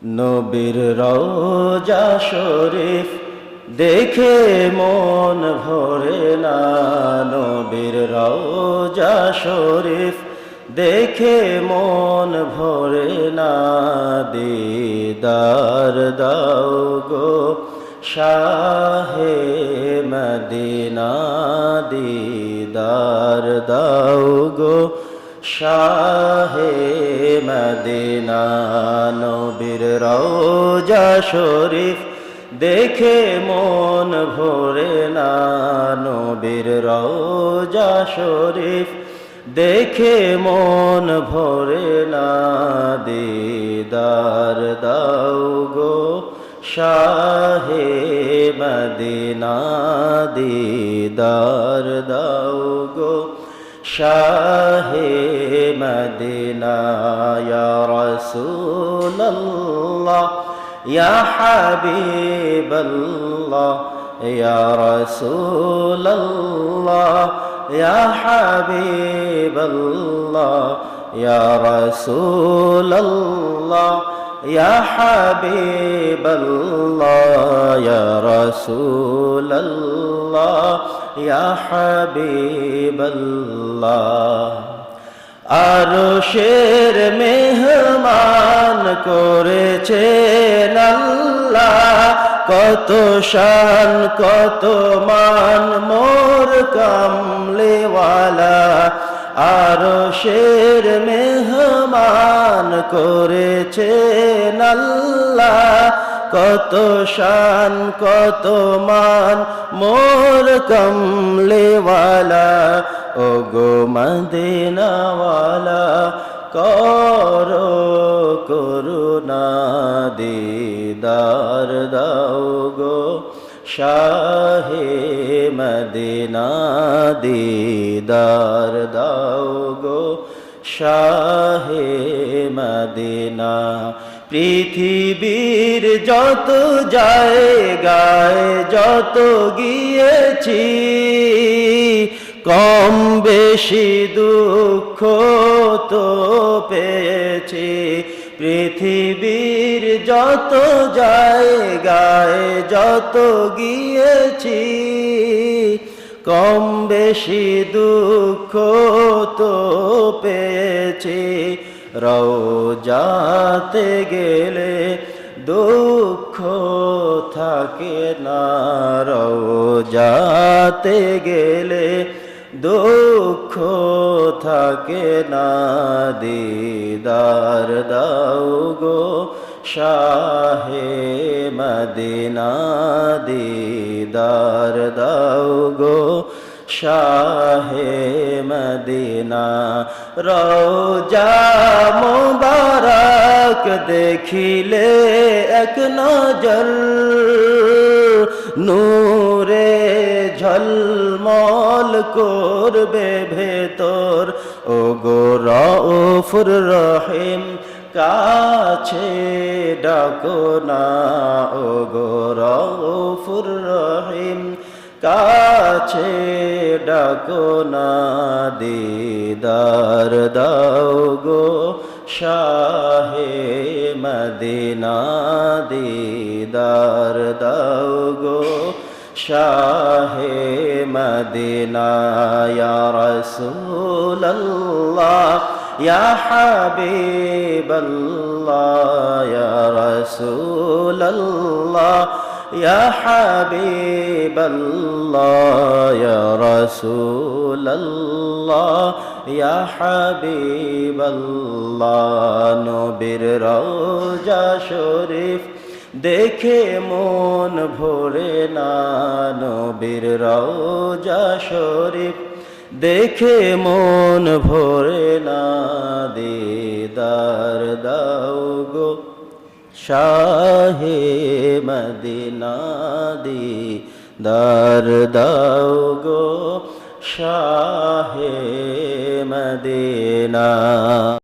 নবীর রওজা শরীফ দেখে মন ভরে না, নবীর রওজা শরীফ দেখে মন ভরে না। দিদার দাও গো শাহে মদিনা, দিদার দাও গো শাহে মদিনা। নবীর রওজা শরীফ দেখে মন ভরে না, নবীর রওজা শরীফ দেখে মন ভরে না। দিদার দাও গো শাহে মদিনা, দিদার দাও গো শাহে মদিনা। ইয়া রাসূলুল্লাহ ইয়া হাবিবাল্লাহ, ইয়া রাসূলুল্লাহ ইয়া হাবিবাল্লাহ, ইয়া রাসূলুল্লাহ ইয়া হাবিবাল্লাহ, ইয়া রাসূলুল্লাহ ইয়া হাবিবাল্লাহ। আরশের মেহমান করেছেন আল্লাহ, কত শান কত মান মোর কামলিওয়ালা। আরশের মেহমান করেছেন আল্লাহ, কত শান কত মান মোর কামলিওয়ালা। ও গো মদিনাওয়ালা করো করুণা, দিদার দাও গো শাহে মদিনা, দিদার দাও গো শাহে মদিনা। পৃথিবীর যত জায়গায় যত গিয়েছি, কম বেশি দুঃখ তো পেয়েছি। পৃথিবীর যত জায়গায় যত গিয়েছি, কম বেশি দুঃখ তো পেয়েছি। রওজাতে গেলে দুঃখ থাকে না, রওজাতে গেলে দুঃখ থাকে না। দিদার দাও গো শাহে মদিনা, দিদার দাও গো শাহে মদিনা। রওজা মুবারক দেখিলে এক নজর, নূরে ঝলমল করবে ভেতর। ও গো রউফুর রহিম কাছে ডাকো না, ও গো রউফুর রহিম কাছে ডাকো না। দিদার দাও গো শাহে মদিনা, দিদার দাও গো শাহে মদিনা। ইয়া রাসূলুল্লাহ ইয়া হাবিবাল্লাহ, ইয়া রাসূলুল্লাহ ইয়া হাবিবাল্লাহ, ইয়া রাসূলুল্লাহ ইয়া হাবিবাল্লাহ। নবীর রওজা শরীফ দেখে মন ভরে না, নবীর রওজা শরীফ দেখে মন ভরে না। দিদার দাও গো শাহে মদিনা, দিদার দাও গো শাহে মদিনা।